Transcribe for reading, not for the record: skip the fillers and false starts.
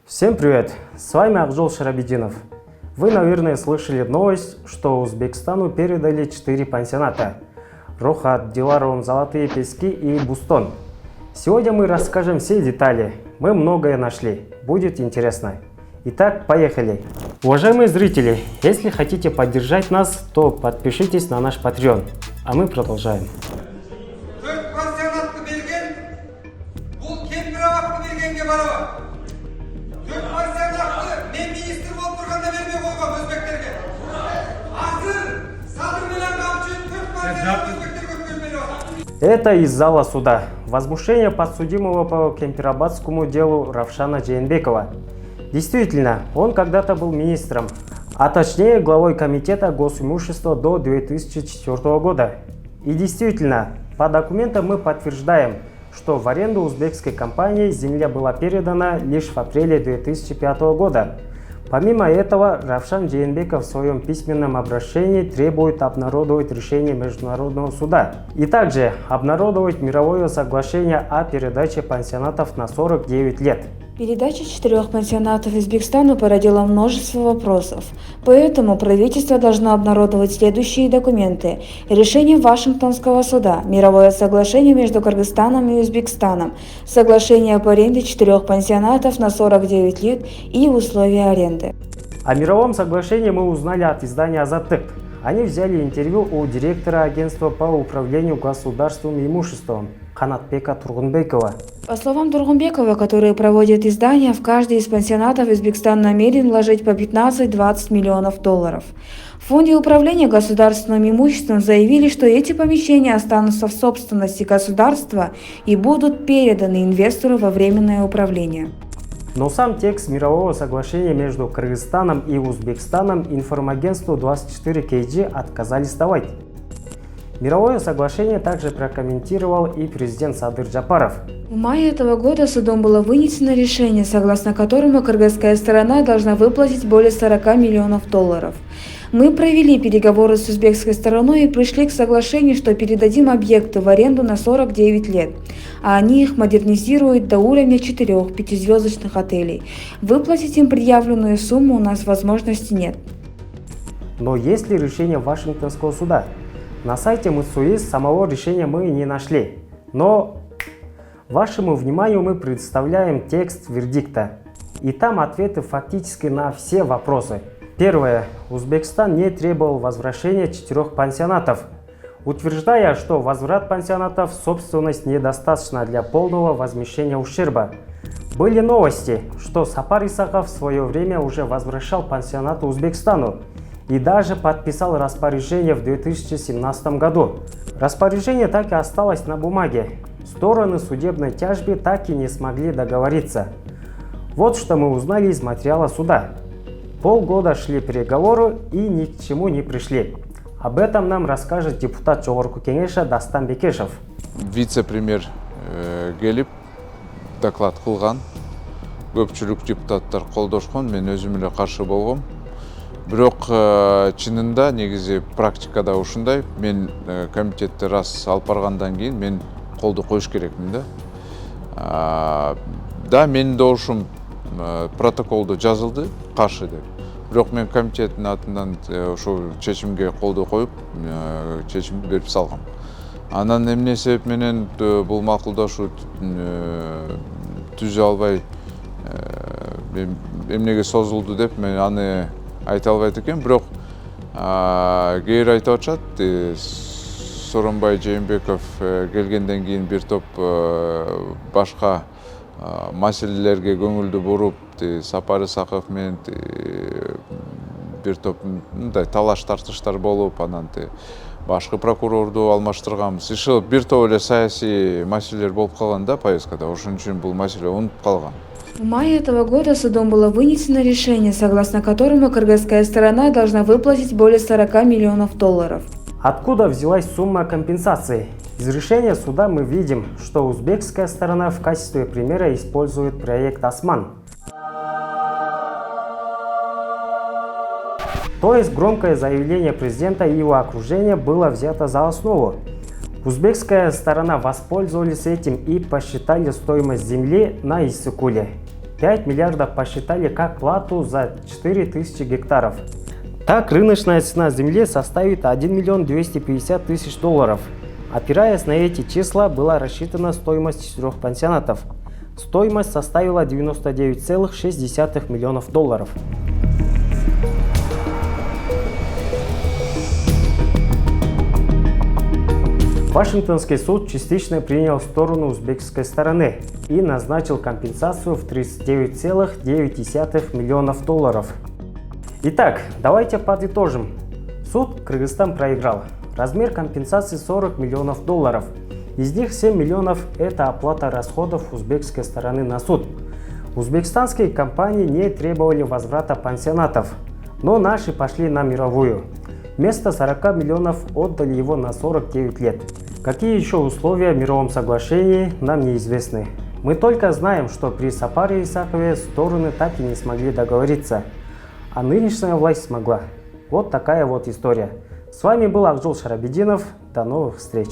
Всем привет! С вами Акжол Шарабединов. Вы, наверное, слышали новость, что Узбекистану передали 4 пансионата: Рохат, Диларом, Золотые Пески и Бустон. Сегодня мы расскажем все детали. Мы многое нашли. Будет интересно. Итак, поехали! Уважаемые зрители, если хотите поддержать нас, то подпишитесь на наш Patreon. А мы продолжаем. Это из зала суда. Возмущение подсудимого по Кемпирабадскому делу Равшана Джейнбекова. Действительно, он когда-то был министром, а точнее главой комитета госимущества до 2004 года. И действительно, по документам мы подтверждаем, что в аренду узбекской компании земля была передана лишь в апреле 2005 года. Помимо этого, Равшан Джейнбеков в своем письменном обращении требует обнародовать решение Международного суда и также обнародовать мировое соглашение о передаче пансионатов на 49 лет. Передача 4 пансионатов Узбекистану породила множество вопросов, поэтому правительство должно обнародовать следующие документы: решение Вашингтонского суда, мировое соглашение между Кыргызстаном и Узбекистаном, соглашение об аренде 4 пансионатов на 49 лет и условия аренды. О мировом соглашении мы узнали от издания «Азаттык». Они взяли интервью у директора агентства по управлению государственным имуществом Канатбека Тургунбекова. По словам Тургунбекова, который проводит издание, в каждый из пансионатов Узбекистан намерен вложить по 15-20 миллионов долларов. В фонде управления государственным имуществом заявили, что эти помещения останутся в собственности государства и будут переданы инвестору во временное управление. Но сам текст мирового соглашения между Кыргызстаном и Узбекистаном информагентству 24KG отказались давать. Мировое соглашение также прокомментировал и президент Садыр Джапаров. В мае этого года судом было вынесено решение, согласно которому кыргызская сторона должна выплатить более 40 миллионов долларов. Мы провели переговоры с узбекской стороной и пришли к соглашению, что передадим объекты в аренду на 49 лет, а они их модернизируют до уровня 4 пятизвездочных отелей. Выплатить им предъявленную сумму у нас возможности нет. Но есть ли решение Вашингтонского суда? На сайте Муцуис самого решения мы не нашли. Но вашему вниманию мы представляем текст вердикта. И там ответы фактически на все вопросы. Первое. Узбекистан не требовал возвращения 4 пансионатов, утверждая, что возврат пансионатов в собственность недостаточно для полного возмещения ущерба. Были новости, что Сапар Исаков в свое время уже возвращал пансионаты Узбекистану и даже подписал распоряжение в 2017 году. Распоряжение так и осталось на бумаге. Стороны судебной тяжбы так и не смогли договориться. Вот что мы узнали из материала суда. Полгода шли переговоры и ни к чему не пришли. Об этом нам расскажет депутат Жогорку Кеңеша Дастан Бекешев. Вице-премьер келип доклад кылган. Көпчүлүк депутаттар колдошкон, мен өзүм эле каршы болгом. Бирок чынында негизи практикада ушундай. Мен комитетте раз алып баргандан кийин мен колду коюш керекмин да. Да, менин добушум протоколдо жазылды каршы деп. Бирок мен комитеттин атынан ошол чечимге колду коюп, чечим берип салгам. Анан эмне себеп менен бул макулдашуу түзө албай эмнеге созулду деп мен аны айта албайт экен. Бирок кээ бир айтып атышат, Сооронбай Жээнбеков келгенден кийин бир топ башка маселелерге көңүлдү буруп, Сапар Исаков менен бир топ мындай талаш тартыштар болуп, анан башкы прокурорду алмаштырганбыз. Иши бир топ эле саясий маселелер болуп калган да повесткада. Ошон үчүн бул маселе унутуп калган. В мае этого года судом было вынесено решение, согласно которому кыргызская сторона должна выплатить более 40 миллионов долларов. Откуда взялась сумма компенсации? Из решения суда мы видим, что узбекская сторона в качестве примера использует проект «Осман». То есть громкое заявление президента и его окружения было взято за основу. Узбекская сторона воспользовалась этим и посчитали стоимость земли на Иссыкуле. 5 миллиардов посчитали как плату за 4000 гектаров. Так, рыночная цена земли составит 1 миллион 250 тысяч долларов. Опираясь на эти числа, была рассчитана стоимость 4 пансионатов. Стоимость составила 99,6 миллионов долларов. Вашингтонский суд частично принял сторону узбекской стороны и назначил компенсацию в 39,9 миллионов долларов. Итак, давайте подытожим. Суд Кыргызстан проиграл. Размер компенсации 40 миллионов долларов. Из них 7 миллионов – это оплата расходов узбекской стороны на суд. Узбекистанские компании не требовали возврата пансионатов, но наши пошли на мировую. Вместо 40 миллионов отдали его на 49 лет. Какие еще условия в мировом соглашении, нам неизвестны. Мы только знаем, что при Сапаре Исакове стороны так и не смогли договориться, а нынешняя власть смогла. Вот такая вот история. С вами был Акжол Шарабединов. До новых встреч!